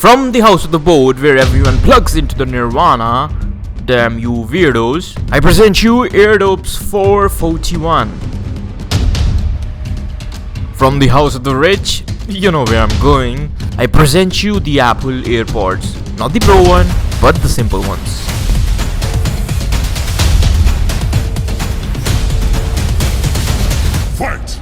From the house of the boat where everyone plugs into the nirvana, damn you weirdos, I present you AirDopes 441. From the house of the rich, you know where I'm going, I present you the Apple AirPods. Not the Pro one, but the simple ones. Fight!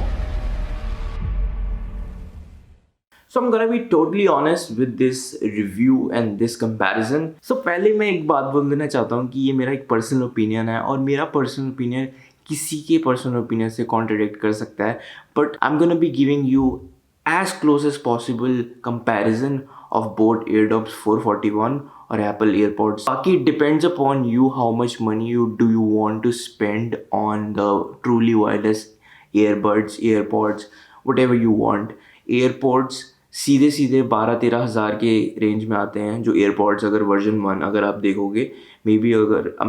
So I'm gonna be totally honest with this review and this comparison. So पहले मैं एक बात बोल देना चाहता हूँ कि ये मेरा एक पर्सनल ओपिनियन है और मेरा पर्सनल ओपिनियन किसी के पर्सनल ओपिनियन से कॉन्ट्रडिक्ट कर सकता है, but I am gonna be giving you as close as possible comparison of both AirDops 441 और Apple AirPods. बाकी it depends upon you how much money you want to spend on the truly wireless earbuds, AirPods, whatever you want. AirPods सीधे सीधे 12-13 हज़ार के range में आते हैं जो एयरपॉड्स, अगर वर्जन 1 अगर आप देखोगे, मे बी अगर आई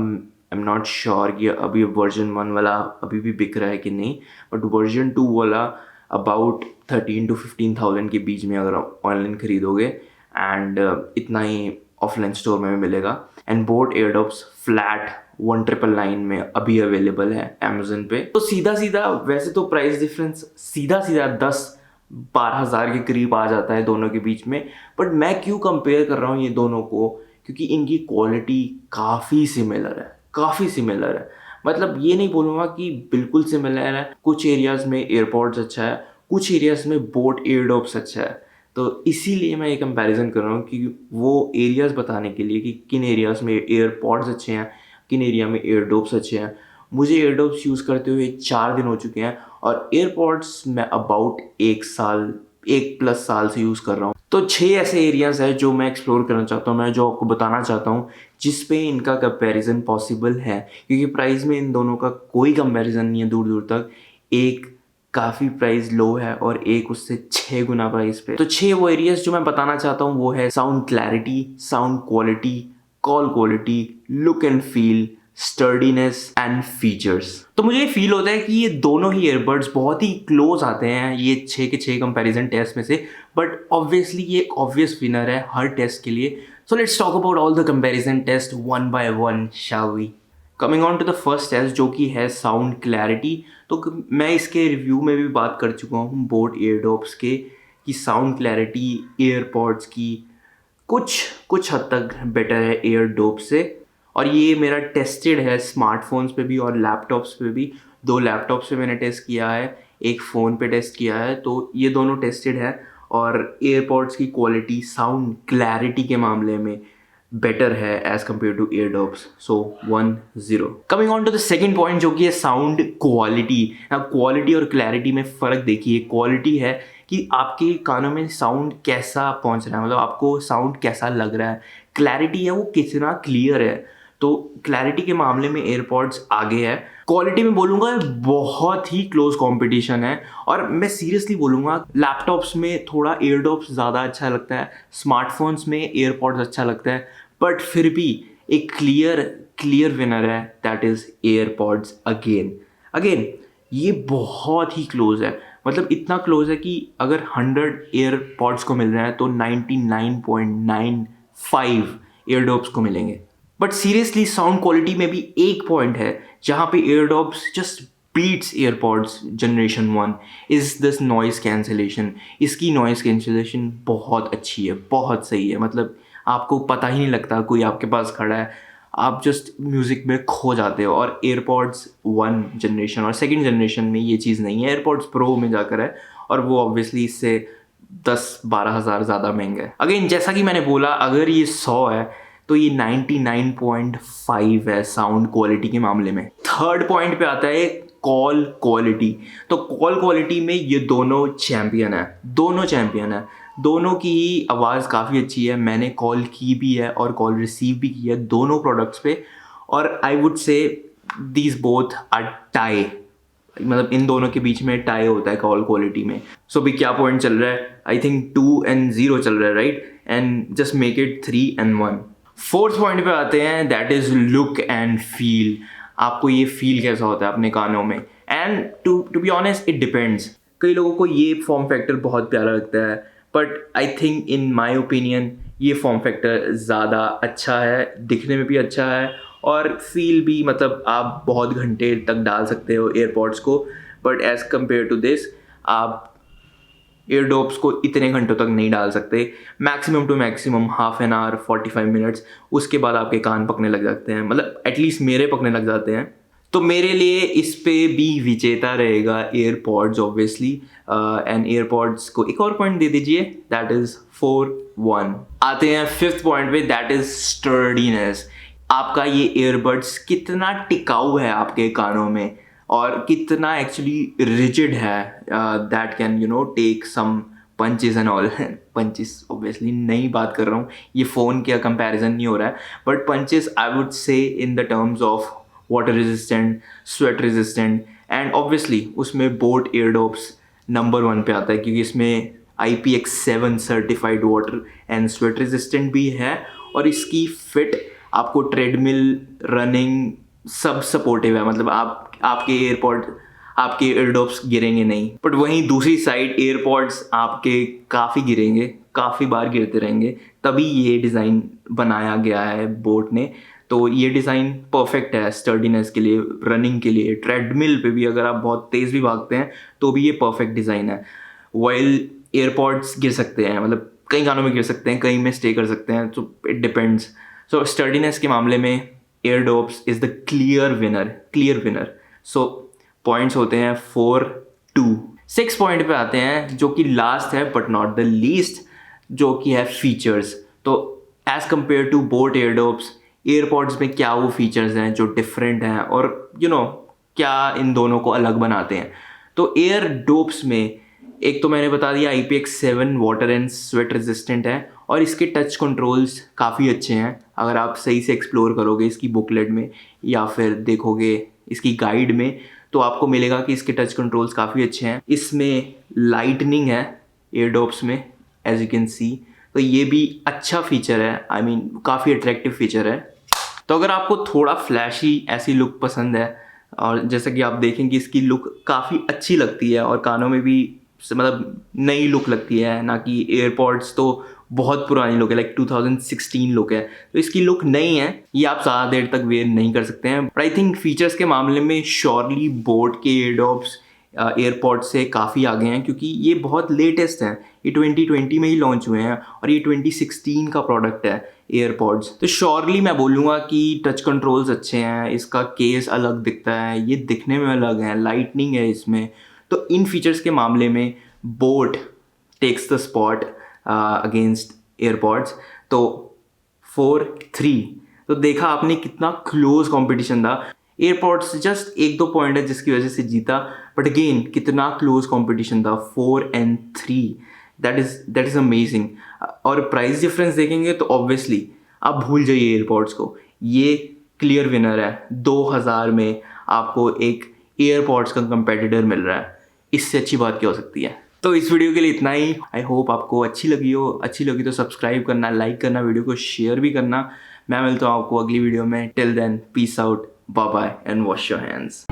एम नॉट श्योर कि अभी वर्जन 1 वाला अभी भी बिक रहा है कि नहीं, बट वर्जन 2 वाला अबाउट 13 to 15,000 के बीच में अगर आप ऑनलाइन ख़रीदोगे, एंड इतना ही ऑफलाइन स्टोर में भी मिलेगा. एंड बोट एयरडॉप्स फ्लैट 1999 में अभी अवेलेबल है अमेजन पे. तो सीधा सीधा वैसे तो प्राइस डिफरेंस सीधा 10-12 हज़ार के करीब आ जाता है दोनों के बीच में, बट मैं क्यों कंपेयर कर रहा हूँ ये दोनों को, क्योंकि इनकी क्वालिटी काफ़ी सिमिलर है. मतलब ये नहीं बोलूँगा कि बिल्कुल सिमिलर है, कुछ एरियाज़ में एयरपॉड्स अच्छा है, कुछ एरियाज़ में बोट एयरडॉप्स अच्छा है. तो इसीलिए मैं ये कंपैरिजन कर रहा हूँ कि वो एरियाज़ बताने के लिए कि किन एरियाज़ में एयरपॉड्स अच्छे हैं, किन एरिया में एयरडॉप्स अच्छे हैं. मुझे एयरडॉप्स यूज़ करते हुए 4 दिन हो चुके हैं और एयरपॉड्स मैं अबाउट 1+ साल से यूज़ कर रहा हूँ. तो 6 ऐसे एरियाज़ हैं जो मैं एक्सप्लोर करना चाहता हूँ, मैं जो आपको बताना चाहता हूँ जिस पे इनका कंपैरिजन पॉसिबल है, क्योंकि प्राइस में इन दोनों का कोई कंपैरिजन नहीं है दूर दूर तक. एक काफ़ी प्राइस लो है और एक उससे 6 गुना प्राइस पे. तो 6 वो एरियाज़ जो मैं बताना चाहता हूँ वो है sound clarity, sound quality, call quality, look and feel, sturdiness and features. तो मुझे ये फील होता है कि ये दोनों ही एयरबड्स बहुत ही क्लोज आते हैं ये 6 के 6 कंपैरिजन टेस्ट में से, बट ऑब्वियसली ये एक ऑब्वियस विनर है हर टेस्ट के लिए. So let's talk about all the comparison test one by one, shall we. Coming on to the first test जो कि है साउंड क्लैरिटी. तो मैं इसके रिव्यू में भी बात कर चुका हूँ बोट एयरडॉप्स के कि साउंड क्लैरिटी एयरपॉड्स की कुछ हद तक बेटर है एयरडॉप्स से, और ये मेरा टेस्टेड है स्मार्टफोन्स पे भी और लैपटॉप्स पे भी. 2 लैपटॉप्स पे मैंने टेस्ट किया है, एक फ़ोन पे टेस्ट किया है, तो ये दोनों टेस्टेड है. और एयरपॉड्स की क्वालिटी साउंड क्लैरिटी के मामले में बेटर है as compare to Airdopes. So 1-0. Coming on to the second point जो कि है साउंड क्वालिटी. क्वालिटी और क्लैरिटी में फ़र्क देखिए. क्वालिटी है कि आपके कानों में साउंड कैसा पहुंच रहा है, मतलब आपको साउंड कैसा लग रहा है. क्लैरिटी है वो कितना क्लियर है. तो क्लैरिटी के मामले में एयरपॉड्स आगे है. क्वालिटी में बोलूँगा बहुत ही क्लोज कंपटीशन है, और मैं सीरियसली बोलूँगा लैपटॉप्स में थोड़ा एयरडॉप्स ज़्यादा अच्छा लगता है, स्मार्टफोन्स में एयरपॉड्स अच्छा लगता है, बट फिर भी एक क्लियर विनर है, दैट इज़ एयरपॉड्स अगेन. ये बहुत ही क्लोज है, मतलब इतना क्लोज है कि अगर 100 एयरपॉड्स को मिल रहे हैं तो 99.95 एयरडॉप्स को मिलेंगे. बट सीरियसली साउंड क्वालिटी में भी एक पॉइंट है जहाँ पे Airdopes just beats AirPods generation 1 is this noise cancellation. इसकी नॉइज़ कैंसिलेशन बहुत अच्छी है, बहुत सही है. मतलब आपको पता ही नहीं लगता कोई आपके पास खड़ा है, आप जस्ट म्यूज़िक में खो जाते हो. और एयरपॉड्स 1 जनरेशन और 2nd जनरेशन में ये चीज़ नहीं है. एयरपॉड्स प्रो में जाकर है, और वो ऑब्वियसली इससे 10-12 हज़ार ज़्यादा महंगा है. अगेन जैसा कि मैंने बोला, अगर ये 100 है तो ये 99.5 है साउंड क्वालिटी के मामले में. थर्ड पॉइंट पे आता है कॉल क्वालिटी. तो कॉल क्वालिटी में ये दोनों चैम्पियन है, दोनों की ही आवाज़ काफ़ी अच्छी है. मैंने कॉल की भी है और कॉल रिसीव भी की है दोनों प्रोडक्ट्स पे, और I would say these both are tie. मतलब इन दोनों के बीच में टाई होता है कॉल क्वालिटी में. सो भी क्या पॉइंट चल रहा है, आई थिंक 2-0 चल रहा है, right. And just make it 3-1. Fourth point पे आते हैं, that is look and feel. आपको ये फील कैसा होता है अपने कानों में. And to be honest it depends. कई लोगों को ये फॉर्म फैक्टर बहुत प्यारा लगता है, but I think in my opinion ये फॉर्म फैक्टर ज़्यादा अच्छा है, दिखने में भी अच्छा है और फील भी, मतलब आप बहुत घंटे तक डाल सकते हो एयरपॉड्स को, but as compare to this आप एयरडॉप्स को इतने घंटों तक नहीं डाल सकते। Maximum to maximum half an hour 45 minutes, उसके बाद आपके कान पकने लग जाते हैं, मतलब एटलीस्ट मेरे पकने लग जाते हैं। तो मेरे लिए इस पे भी विजेता रहेगा एयरपॉड्स ऑब्वियसली, एंड एयरपॉड्स को एक और पॉइंट दे दीजिए, दैट इज़ 4-1। आते हैं फिफ्थ पॉइंट पे, दैट इज़ स्टर्डीनेस। आपका ये ईयरबड्स कितना टिकाऊ है आपके कानों में और कितना एक्चुअली रिजिड है, that can take some punches and all. Punches obviously नहीं बात कर रहा हूँ, ये फ़ोन का कंपैरिजन नहीं हो रहा है, बट पंचेस आई वुड से in the terms of water resistant, sweat resistant, and obviously उसमें बोट एयरडॉप्स नंबर 1 पे आता है क्योंकि इसमें IPX7 certified water and sweat resistant भी है और इसकी फिट आपको ट्रेडमिल, रनिंग सब सपोर्टिव है, मतलब आपके एयरडॉप्स गिरेंगे नहीं। बट वहीं दूसरी साइड एयरपॉड्स आपके काफ़ी गिरेंगे, काफ़ी बार गिरते रहेंगे, तभी ये डिज़ाइन बनाया गया है बोट ने। तो ये डिज़ाइन परफेक्ट है स्टर्डीनेस के लिए, रनिंग के लिए, ट्रेडमिल पे भी अगर आप बहुत तेज़ भी भागते हैं तो भी ये परफेक्ट डिज़ाइन है। वाइल एयरपॉड्स गिर सकते हैं, मतलब कई गानों में गिर सकते हैं, कई में स्टे कर सकते हैं, तो इट डिपेंड्स। सो स्टर्डीनेस के मामले में Airdopes is the clear winner. So points होते हैं 4-2। 6 पॉइंट पे आते हैं जो कि लास्ट है बट नॉट द लीस्ट, जो कि है फीचर्स। तो as compare to boAt Airdopes, AirPods में क्या वो फीचर्स हैं जो डिफरेंट हैं और क्या इन दोनों को अलग बनाते हैं। तो एयरडॉप्स में एक तो मैंने बता दिया IPX7 water and sweat resistant है और इसके टच कंट्रोल्स काफ़ी अच्छे हैं। अगर आप सही से एक्सप्लोर करोगे इसकी बुकलेट में या फिर देखोगे इसकी गाइड में तो आपको मिलेगा कि इसके टच कंट्रोल्स काफ़ी अच्छे हैं। इसमें लाइटनिंग है एयरडॉप्स में, एज यू कैन सी, तो ये भी अच्छा फीचर है, आई मीन काफ़ी अट्रैक्टिव फीचर है। तो अगर आपको थोड़ा फ्लैशी ऐसी लुक पसंद है और जैसा कि आप देखेंगे इसकी लुक काफ़ी अच्छी लगती है और कानों में भी मतलब नई लुक लगती है, ना कि एयरपॉड्स तो बहुत पुरानी लुक है, लाइक 2016 लुक है, तो इसकी लुक नई है, ये आप ज़्यादा देर तक वेयर नहीं कर सकते हैं। बट आई थिंक फीचर्स के मामले में श्योरली बोट के एयरडॉप्स एयरपॉड्स से काफ़ी आगे हैं क्योंकि ये बहुत लेटेस्ट हैं, ये 2020 में ही लॉन्च हुए हैं और ये 2016 का प्रोडक्ट है एयरपॉड्स। तो श्योरली मैं बोलूँगा कि टच कंट्रोल्स अच्छे हैं, इसका केस अलग दिखता है, ये दिखने में अलग है, लाइटनिंग है इसमें। तो इन फीचर्स के मामले में boAt takes the spot against AirPods. तो 4-3, तो देखा आपने कितना क्लोज कंपटीशन था। एयरपॉड्स जस्ट 1-2 पॉइंट है जिसकी वजह से जीता, बट अगेन कितना क्लोज कंपटीशन था, 4-3, दैट इज़ अमेजिंग। और प्राइस डिफरेंस देखेंगे तो ऑब्वियसली आप भूल जाइए एयरपॉड्स को, ये क्लियर विनर है। 2000 में आपको एक एयरपॉड्स का कंपेटिटर मिल रहा है, इससे अच्छी बात क्या हो सकती है। तो इस वीडियो के लिए इतना ही। आई होप आपको अच्छी लगी तो सब्सक्राइब करना, लाइक करना, वीडियो को शेयर भी करना। मैं मिलता हूँ आपको अगली वीडियो में। Till then, peace out, bye bye and wash your hands.